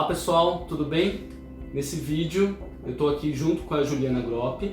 pessoal, tudo bem? Nesse vídeo eu estou aqui junto com a Juliana Gropp,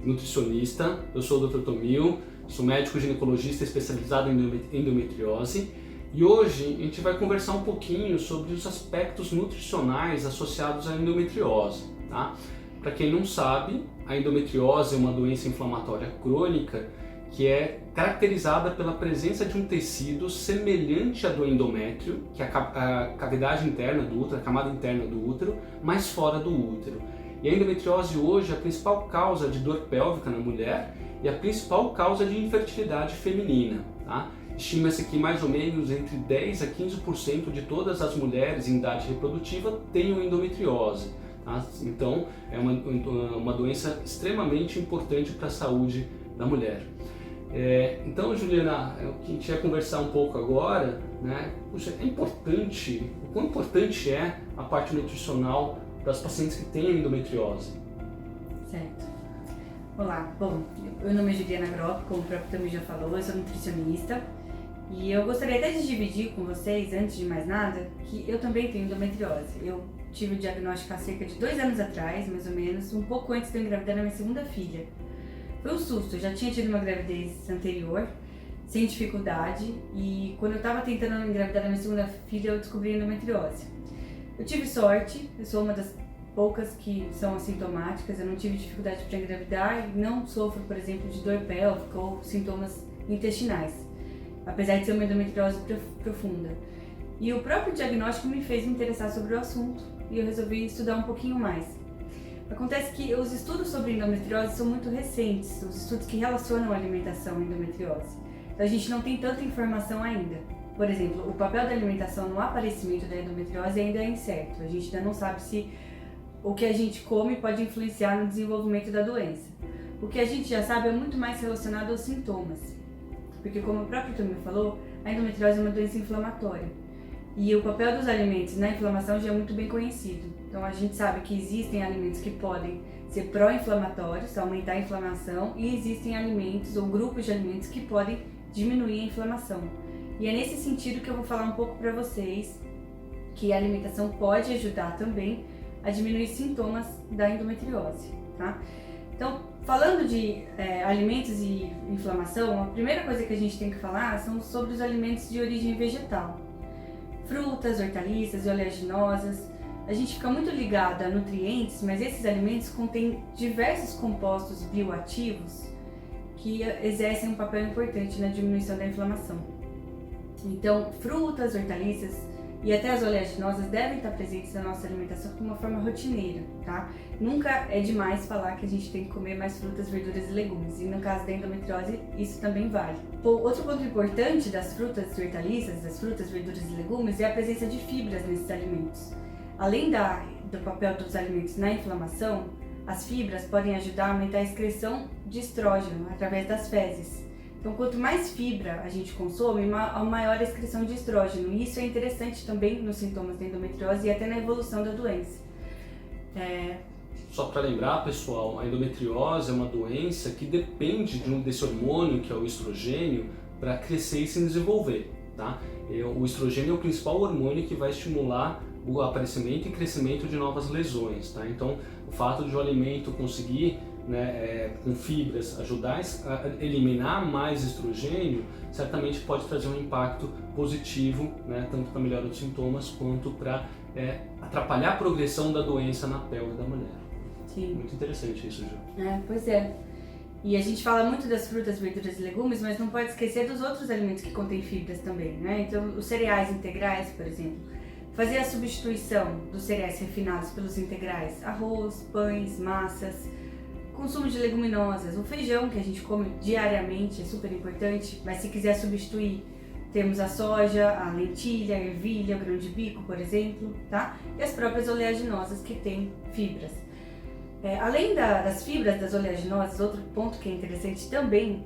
nutricionista. Eu sou o Dr. Tomil, sou médico ginecologista especializado em endometriose e hoje a gente vai conversar um pouquinho sobre os aspectos nutricionais associados à endometriose, tá? Para quem não sabe, a endometriose é uma doença inflamatória crônica que é caracterizada pela presença de um tecido semelhante à do endométrio, que é a cavidade interna do útero, a camada interna do útero, mas fora do útero. E a endometriose hoje é a principal causa de dor pélvica na mulher e a principal causa de infertilidade feminina, tá? Estima-se que mais ou menos entre 10 a 15% de todas as mulheres em idade reprodutiva tenham endometriose. Tá? Então é uma doença extremamente importante para a saúde da mulher. Então, Juliana, o que a gente vai conversar um pouco agora, né? Puxa, o quão importante é a parte nutricional das pacientes que têm endometriose? Certo. Olá, bom, meu nome é Juliana Gropp, como o próprio Tomil já falou, eu sou nutricionista e eu gostaria até de dividir com vocês, antes de mais nada, que eu também tenho endometriose. Eu tive o diagnóstico há cerca de 2 anos atrás, mais ou menos, um pouco antes de eu engravidar da minha segunda filha. Foi um susto, eu já tinha tido uma gravidez anterior, sem dificuldade, e quando eu estava tentando engravidar da minha segunda filha, eu descobri endometriose. Eu tive sorte, eu sou uma das poucas que são assintomáticas, eu não tive dificuldade para engravidar e não sofro, por exemplo, de dor pélvica ou sintomas intestinais, apesar de ser uma endometriose profunda. E o próprio diagnóstico me fez me interessar sobre o assunto e eu resolvi estudar um pouquinho mais. Acontece que os estudos sobre endometriose são muito recentes, os estudos que relacionam a alimentação à endometriose. Então a gente não tem tanta informação ainda. Por exemplo, o papel da alimentação no aparecimento da endometriose ainda é incerto. A gente ainda não sabe se o que a gente come pode influenciar no desenvolvimento da doença. O que a gente já sabe é muito mais relacionado aos sintomas. Porque como o próprio Tomil falou, a endometriose é uma doença inflamatória. E o papel dos alimentos na inflamação já é muito bem conhecido. Então a gente sabe que existem alimentos que podem ser pró-inflamatórios, aumentar a inflamação, e existem alimentos ou grupos de alimentos que podem diminuir a inflamação. E é nesse sentido que eu vou falar um pouco para vocês que a alimentação pode ajudar também a diminuir sintomas da endometriose, tá? Então, falando de alimentos e inflamação, a primeira coisa que a gente tem que falar são sobre os alimentos de origem vegetal. Frutas, hortaliças e oleaginosas. A gente fica muito ligado a nutrientes, mas esses alimentos contêm diversos compostos bioativos que exercem um papel importante na diminuição da inflamação. Então, frutas, hortaliças e até as oleaginosas devem estar presentes na nossa alimentação de uma forma rotineira, tá? Nunca é demais falar que a gente tem que comer mais frutas, verduras e legumes, e no caso da endometriose isso também vale. Outro ponto importante das frutas e hortaliças, das frutas, verduras e legumes, é a presença de fibras nesses alimentos. Além do papel dos alimentos na inflamação, as fibras podem ajudar a aumentar a excreção de estrógeno através das fezes. Então, quanto mais fibra a gente consome, maior a excreção de estrógeno. E isso é interessante também nos sintomas da endometriose e até na evolução da doença. Só para lembrar, pessoal, a endometriose é uma doença que depende desse hormônio, que é o estrogênio, para crescer e se desenvolver, tá? O estrogênio é o principal hormônio que vai estimular o aparecimento e crescimento de novas lesões, tá? Então, o fato de o alimento conseguir, com fibras, ajudar a eliminar mais estrogênio, certamente pode trazer um impacto positivo, tanto para melhorar os sintomas quanto para atrapalhar a progressão da doença na pele da mulher. Sim. Muito interessante isso, Ju. Pois é. E a gente fala muito das frutas, verduras e legumes, mas não pode esquecer dos outros alimentos que contêm fibras também, né? Então, os cereais integrais, por exemplo, fazer a substituição dos cereais refinados pelos integrais, arroz, pães, massas, consumo de leguminosas, o feijão que a gente come diariamente é super importante, mas se quiser substituir, temos a soja, a lentilha, a ervilha, o grão de bico, por exemplo, tá? E as próprias oleaginosas que têm fibras. Além das fibras das oleaginosas, outro ponto que é interessante também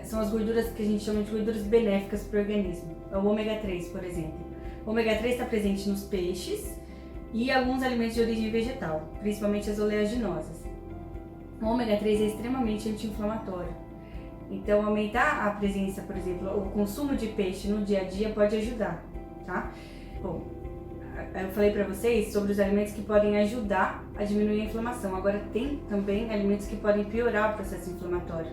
são as gorduras que a gente chama de gorduras benéficas para o organismo, é o ômega 3, por exemplo. O ômega 3 está presente nos peixes e alguns alimentos de origem vegetal, principalmente as oleaginosas. O ômega 3 é extremamente anti-inflamatório, então aumentar a presença, por exemplo, o consumo de peixe no dia a dia pode ajudar, tá? Bom, eu falei para vocês sobre os alimentos que podem ajudar a diminuir a inflamação. Agora tem também alimentos que podem piorar o processo inflamatório.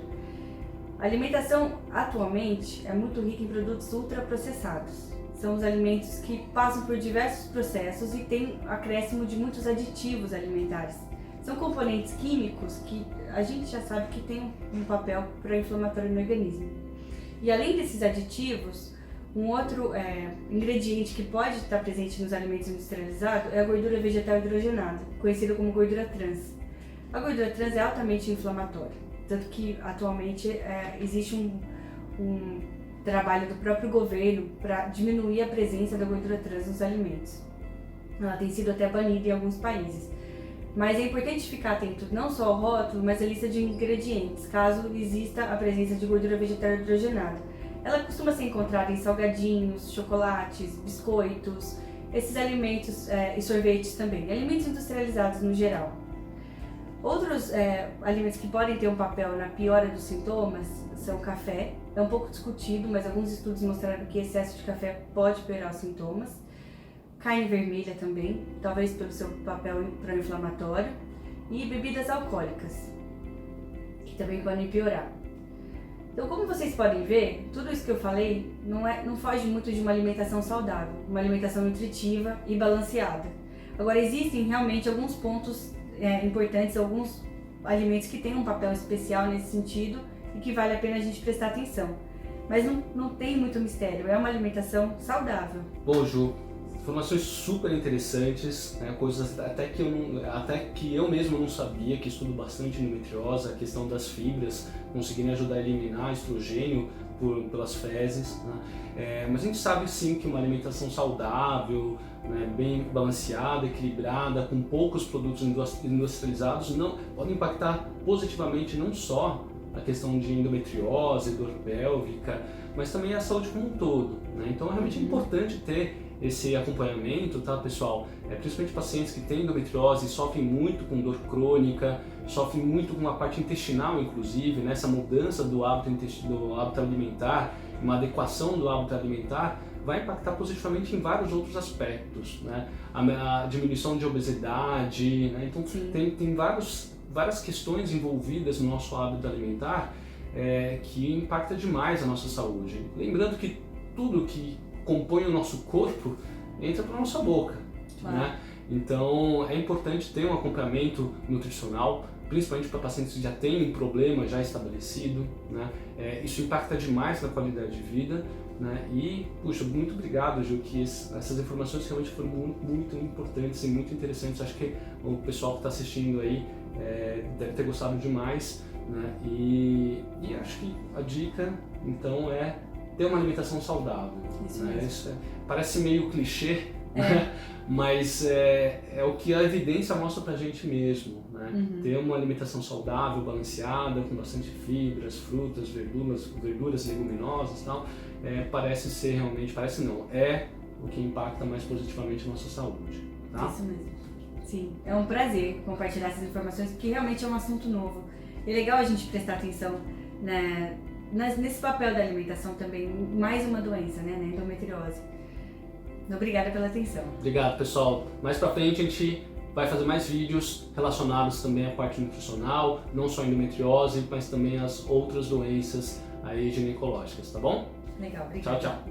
A alimentação atualmente é muito rica em produtos ultraprocessados. São os alimentos que passam por diversos processos e tem acréscimo de muitos aditivos alimentares. São componentes químicos que a gente já sabe que tem um papel pró-inflamatório no organismo. E além desses aditivos, um outro ingrediente que pode estar presente nos alimentos industrializados é a gordura vegetal hidrogenada, conhecida como gordura trans. A gordura trans é altamente inflamatória, tanto que atualmente existe um trabalho do próprio governo para diminuir a presença da gordura trans nos alimentos. Ela tem sido até banida em alguns países. Mas é importante ficar atento não só ao rótulo, mas à lista de ingredientes, caso exista a presença de gordura vegetal hidrogenada. Ela costuma ser encontrada em salgadinhos, chocolates, biscoitos, esses alimentos e sorvetes também, alimentos industrializados no geral. Outros alimentos que podem ter um papel na piora dos sintomas são o café. É um pouco discutido, mas alguns estudos mostraram que excesso de café pode piorar os sintomas. Carne vermelha também, talvez pelo seu papel pró-inflamatório. E bebidas alcoólicas, que também podem piorar. Então, como vocês podem ver, tudo isso que eu falei não foge muito de uma alimentação saudável, uma alimentação nutritiva e balanceada. Agora, existem realmente alguns pontos importantes, alguns alimentos que têm um papel especial nesse sentido e que vale a pena a gente prestar atenção. Mas não tem muito mistério, é uma alimentação saudável. Bom, Ju, informações super interessantes, né? Coisas até que eu mesmo não sabia, que estudo bastante endometriose, a questão das fibras conseguirem ajudar a eliminar estrogênio pelas fezes, né? Mas a gente sabe sim que uma alimentação saudável, né, bem balanceada, equilibrada, com poucos produtos industrializados, pode impactar positivamente não só a questão de endometriose, dor pélvica, mas também a saúde como um todo, né? Então é realmente importante ter esse acompanhamento, tá, pessoal? Principalmente pacientes que têm endometriose, sofrem muito com dor crônica, sofrem muito com a parte intestinal, inclusive, né? Essa mudança do hábito alimentar, uma adequação do hábito alimentar, vai impactar positivamente em vários outros aspectos, né? A diminuição de obesidade, né? Então tem várias questões envolvidas no nosso hábito alimentar que impacta demais a nossa saúde. Lembrando que tudo que compõe o nosso corpo entra pela nossa boca, né? Então é importante ter um acompanhamento nutricional, principalmente para pacientes que já têm um problema já estabelecido, né? Isso impacta demais na qualidade de vida, né? E, puxa, muito obrigado, Gil, que essas informações realmente foram muito importantes e muito interessantes. Acho que o pessoal que está assistindo aí deve ter gostado demais, né? E acho que a dica, então, é ter uma alimentação saudável. Isso né? mesmo. Isso parece meio clichê, né? Mas é o que a evidência mostra pra gente mesmo, né? Ter uma alimentação saudável, balanceada, com bastante fibras, frutas, verduras leguminosas e tal, parece ser realmente, é o que impacta mais positivamente a nossa saúde. Tá? Isso mesmo. Sim, é um prazer compartilhar essas informações, porque realmente é um assunto novo. E é legal a gente prestar atenção, né, nesse papel da alimentação também, mais uma doença, né, na endometriose. Obrigada pela atenção. Obrigado, pessoal. Mais pra frente a gente vai fazer mais vídeos relacionados também à parte nutricional, não só a endometriose, mas também as outras doenças aí ginecológicas, tá bom? Legal, obrigada. Tchau, tchau.